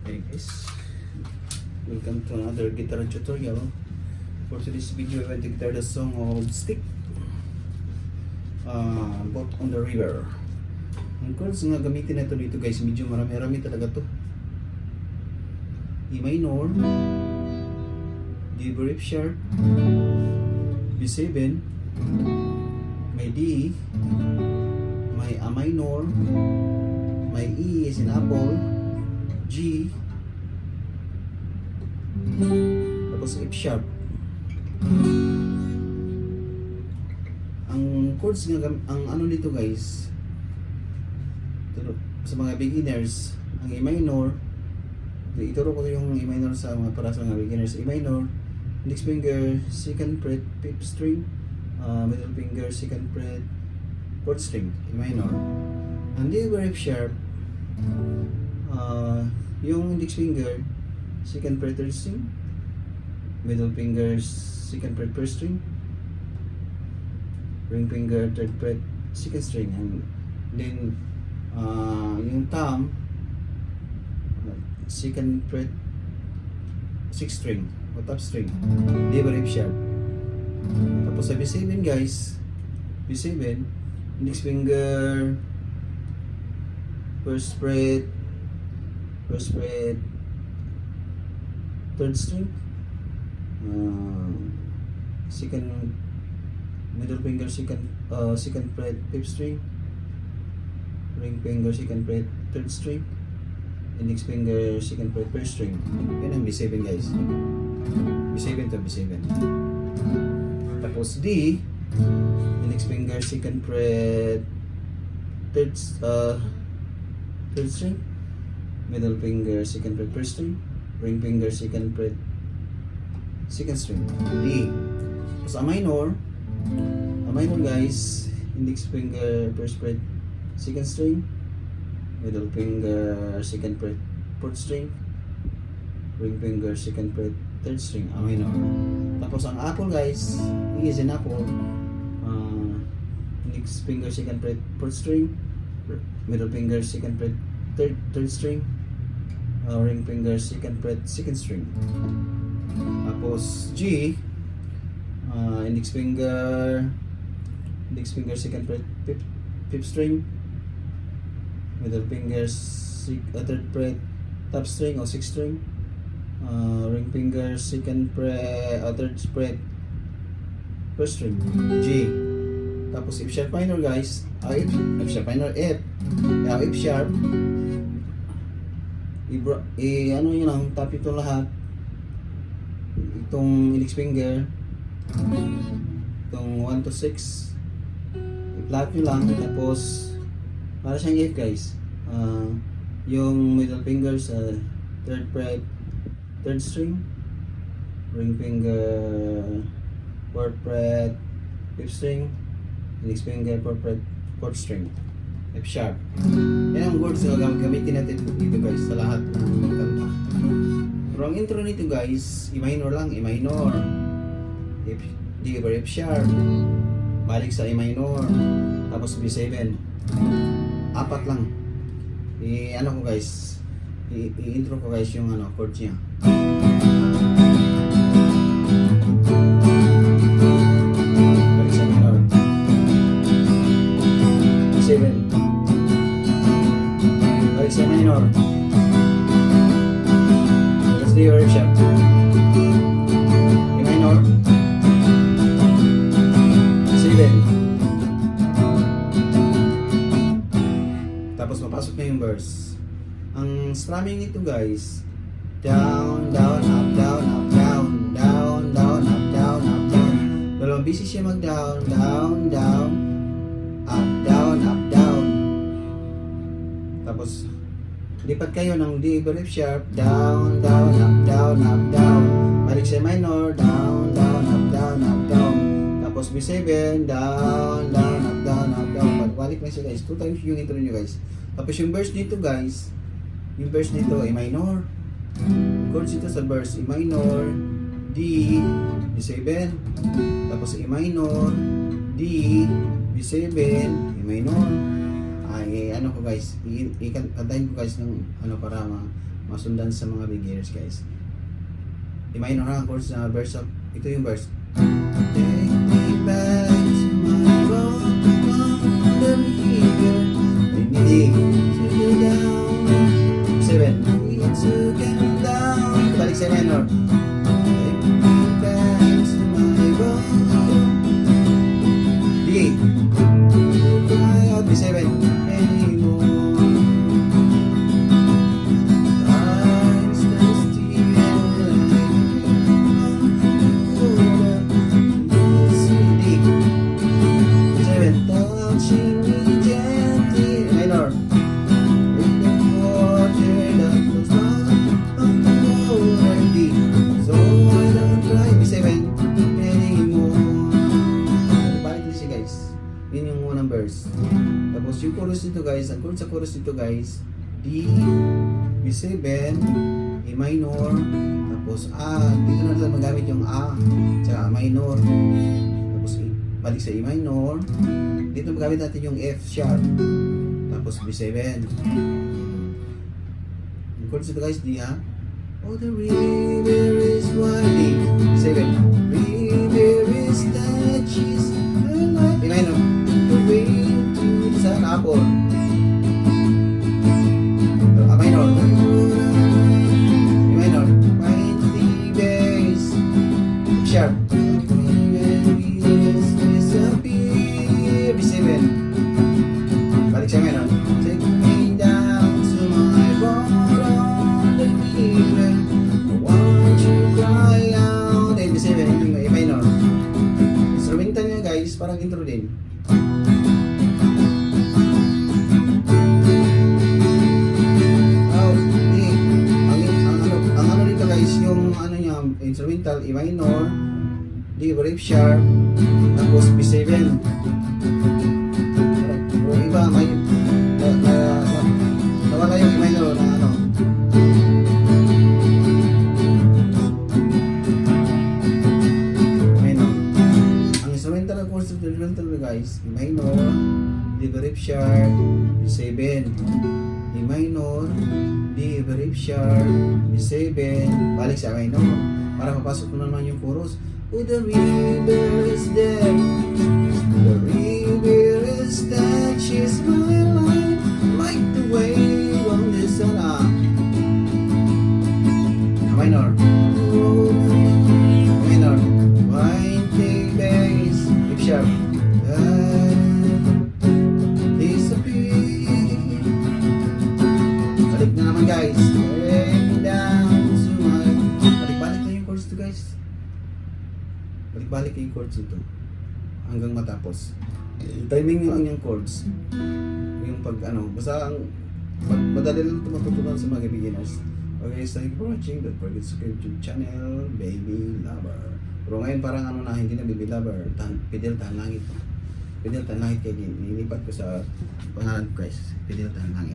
Hey guys, welcome to another guitar tutorial. For today's video, I want to guitar the song of Stick, Boat on the River. Ang chords nga gamitin na ito dito guys, medyo marami-rami talaga to. E minor, D very sharp, B7, may D, may A minor, may E is in apple, G, tapos F sharp. Ang chords nga, ang ano nito guys, sa mga beginners, ang E minor, ituro ko yung E minor sa mga para sa mga beginners. E minor, index finger, second fret, fifth string, middle finger, second fret, fourth string, E minor. Ang D very sharp, yung index finger, second fret, third string, middle finger, second fret, first string, ring finger, third fret, second string, and then yung thumb, second fret, sixth string o top string, D very sharp. Tapos sa B7 guys, B7, index finger, first fret, third string, second, middle finger, second fret, fifth string, ring finger, second fret, third string, index finger, second fret, first string. Yan ang B7 guys. B7 to B7. Tapos D, index finger, second fret, third string, middle finger, second fret, first string, ring finger, second fret, second string, D. Tapos A minor guys, index finger, first fret, second string, middle finger, second fret, fourth string, ring finger, second fret, third string, A minor. Tapos ang apple guys, E is in apple, index finger, second fret, fourth string, middle finger, second fret, third string, ring finger, second fret, second string. Tapos G, index finger, second fret, fifth string, middle finger, third fret, top string o sixth string, ring finger, second fret, third fret, first string, G. Tapos F sharp minor guys, F sharp minor, F sharp, ano yun ang top ito lahat, itong index finger, itong 1 to 6, i-flat nyo lang, tapos para siyang F guys, yung middle finger sa third fret, third string, ring finger, fourth fret, fifth string, index finger, fourth fret, fourth string, F sharp. Yan ang chords na gamitin natin dito guys sa lahat ng kanta. Pero ang intro nito guys, E minor lang, E minor, D over F sharp, balik sa E minor, tapos B7, apat lang. Ano ko guys, i-intro ko guys yung chords niya. Balik sa minor, B7, balik sa minor, tapos D over F sharp, E minor, B7, tapos mapasok na yung verse. Ang strumming nito guys, down, down, up, down, up, down, down, down, up, down, up, down. Dalawang busy siya mag down, down, down, up, down, up, down. Tapos lipat kayo ng D over F sharp, down, down, up, down, up, down. Balik sa minor, down, down, up, down, up, down. Tapos B7, down, down, up, down, up, down. Balik lang siya guys. 2 times yung intro nyo guys. Tapos yung verse dito guys, yung verse dito E minor. Chords dito sa verse, E minor, D, B7, tapos E minor, D, B7, E minor. Ay ano ko guys, ikantahin ko guys ng para masundan sa mga beginners guys. I-minor ang chords na verse of, ito yung verse. Take me back to my road on the river. Hindi. Take me down. 7. We took him down. Balik sa minor. Take me back to my road. D. Cry out. B7. Anymore. Time stands still. Touching me gently, minor. With the water that flows on the already. So I don't cry, B7 anymore. Balik din siya guys. Yun yung unang verse. Tapos yung chorus nito guys, ang chord sa chorus nito guys, D, B7, A minor, tapos A. Dito na natin magamit yung A, tsaka minor. Tapos balik sa E minor. Dito magamit natin yung F sharp. Tapos B7. Yung chords ito guys, D ha. Oh, the river is winding. B7. River is touches the light. E minor. The way to the sun, apple. A minor. E minor. Find the bass. F sharp. B7. Balik sa minor. Take me down to my boat on the river. Won't you cry out? B7, yung A minor. Instrumental niya guys, parang intro din. Oh, ang ano dito guys, yung ano niya, instrumental, A minor, D, F sharp, tapos B7. Yung iba may nawala yung E minor na ano. Minor. Ang instrumental ng chords of the instrumental guys, E minor, D, F sharp, B7, E minor, D, F sharp, B7, balik sa minor para papasok na naman yung chorus. Oh, the river is there. The river is touches my life like the wave on the sun. Minor. Minor. Winding bass. F sharp. Disappear. Balik na naman guys. Take down to my... Balik-balik na yung chords to guys. Balik-balik yung chords ito hanggang matapos. Timing lang yung chords. Yung pag ano, basta ang madali lang ito matutunan sa mga beginners. Okay, thank you for watching. Don't forget to subscribe to channel Baby Lover. Pero ngayon parang ano na, hindi na Baby Lover, Fidel Tahan Langit. Fidel Tahan Langit kaya nilipat ko sa pangalan ko guys. Fidel Tahan Langit.